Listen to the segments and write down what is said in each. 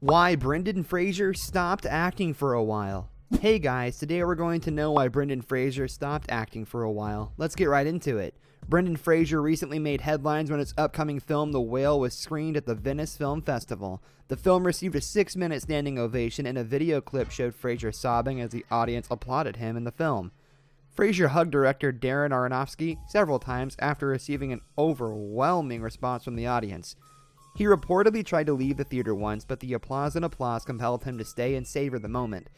Why Brendan Fraser stopped acting for a while. Hey guys, today we're going to know why Brendan Fraser stopped acting for a while. Let's get right into it. Brendan Fraser recently made headlines when his upcoming film The Whale was screened at the Venice Film Festival. The film received a 6-minute standing ovation, and a video clip showed Fraser sobbing as the audience applauded him in the film. Fraser hugged director Darren Aronofsky several times after receiving an overwhelming response from the audience. He reportedly tried to leave the theater once, but the applause compelled him to stay and savor the moment.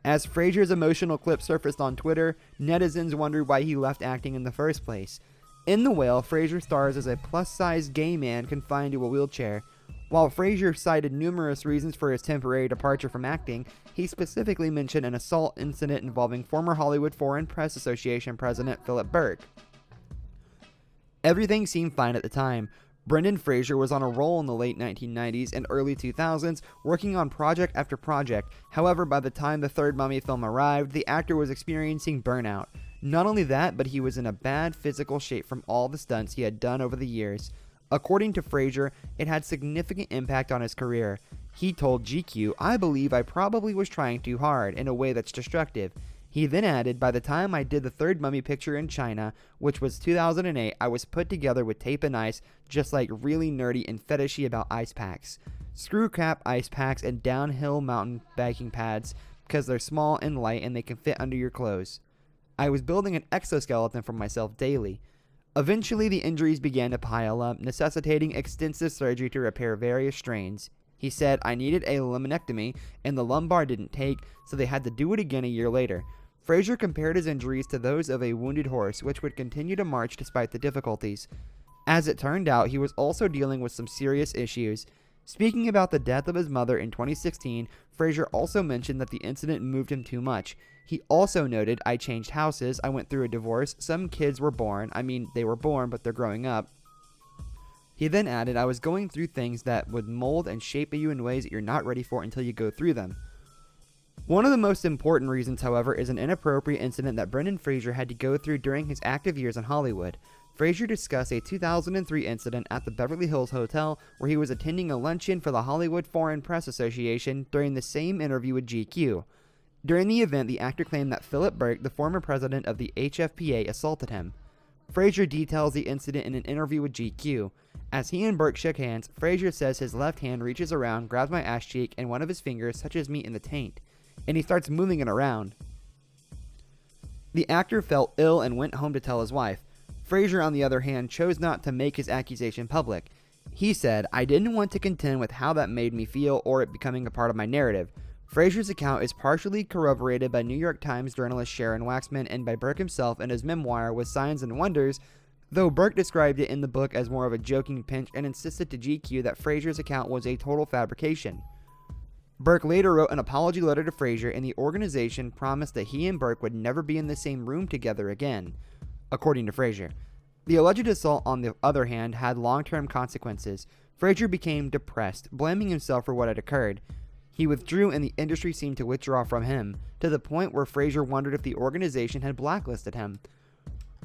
As Fraser's emotional clip surfaced on Twitter, netizens wondered why he left acting in the first place. In The Whale, Fraser stars as a plus-size gay man confined to a wheelchair. While Fraser cited numerous reasons for his temporary departure from acting, he specifically mentioned an assault incident involving former Hollywood Foreign Press Association president Philip Berk. Everything seemed fine at the time. Brendan Fraser was on a roll in the late 1990s and early 2000s, working on project after project. However, by the time the third Mummy film arrived, the actor was experiencing burnout. Not only that, but he was in a bad physical shape from all the stunts he had done over the years. According to Fraser, it had significant impact on his career. He told GQ, "I believe I probably was trying too hard, in a way that's destructive." He then added, "By the time I did the third Mummy picture in China, which was 2008, I was put together with tape and ice, just like really nerdy and fetishy about ice packs. Screw cap ice packs and downhill mountain biking pads, because they're small and light and they can fit under your clothes. I was building an exoskeleton for myself daily." Eventually, the injuries began to pile up, necessitating extensive surgery to repair various strains. He said, "I needed a laminectomy, and the lumbar didn't take, so they had to do it again a year later." Fraser compared his injuries to those of a wounded horse, which would continue to march despite the difficulties. As it turned out, he was also dealing with some serious issues. Speaking about the death of his mother in 2016, Fraser also mentioned that the incident moved him too much. He also noted, "I changed houses, I went through a divorce, some kids were born, they were born, but they're growing up." He then added, "I was going through things that would mold and shape you in ways that you're not ready for until you go through them." One of the most important reasons, however, is an inappropriate incident that Brendan Fraser had to go through during his active years in Hollywood. Fraser discussed a 2003 incident at the Beverly Hills Hotel where he was attending a luncheon for the Hollywood Foreign Press Association during the same interview with GQ. During the event, the actor claimed that Philip Berk, the former president of the HFPA, assaulted him. Fraser details the incident in an interview with GQ. As he and Berk shook hands, Fraser says his left hand reaches around, grabs my ass cheek, and one of his fingers touches me in the taint, and he starts moving it around. The actor felt ill and went home to tell his wife. Fraser, on the other hand, chose not to make his accusation public. He said, "I didn't want to contend with how that made me feel or it becoming a part of my narrative." Fraser's account is partially corroborated by New York Times journalist Sharon Waxman and by Berk himself in his memoir With Signs and Wonders, though Berk described it in the book as more of a joking pinch and insisted to GQ that Fraser's account was a total fabrication. Berk later wrote an apology letter to Fraser, and the organization promised that he and Berk would never be in the same room together again, according to Fraser. The alleged assault, on the other hand, had long-term consequences. Fraser became depressed, blaming himself for what had occurred. He withdrew, and the industry seemed to withdraw from him, to the point where Fraser wondered if the organization had blacklisted him.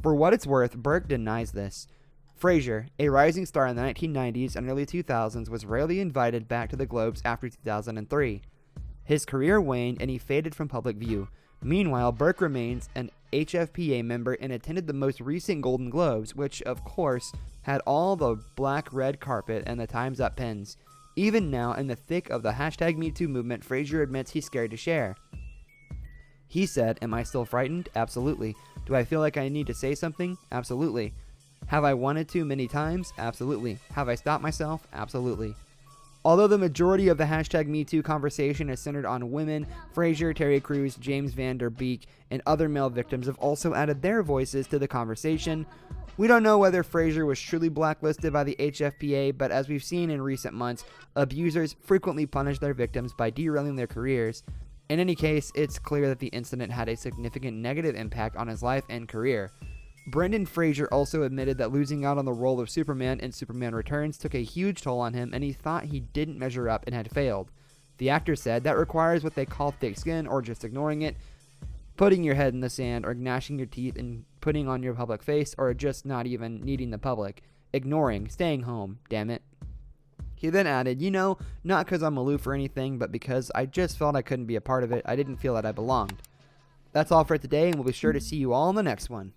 For what it's worth, Berk denies this. Fraser, a rising star in the 1990s and early 2000s, was rarely invited back to the Globes after 2003. His career waned and he faded from public view. Meanwhile, Berk remains an HFPA member and attended the most recent Golden Globes, which, of course, had all the black red carpet and the Time's Up pins. Even now, in the thick of the #MeToo movement, Fraser admits he's scared to share. He said, "Am I still frightened? Absolutely. Do I feel like I need to say something? Absolutely. Have I wanted to many times? Absolutely. Have I stopped myself? Absolutely." Although the majority of the #MeToo conversation is centered on women, Fraser, Terry Crews, James Van Der Beek, and other male victims have also added their voices to the conversation. We don't know whether Fraser was truly blacklisted by the HFPA, but as we've seen in recent months, abusers frequently punish their victims by derailing their careers. In any case, it's clear that the incident had a significant negative impact on his life and career. Brendan Fraser also admitted that losing out on the role of Superman in Superman Returns took a huge toll on him, and he thought he didn't measure up and had failed. The actor said that requires what they call thick skin, or just ignoring it, putting your head in the sand, or gnashing your teeth and putting on your public face, or just not even needing the public. Ignoring, staying home, damn it. He then added, not because I'm aloof or anything, but because I just felt I couldn't be a part of it. I didn't feel that I belonged. That's all for today, and we'll be sure to see you all in the next one.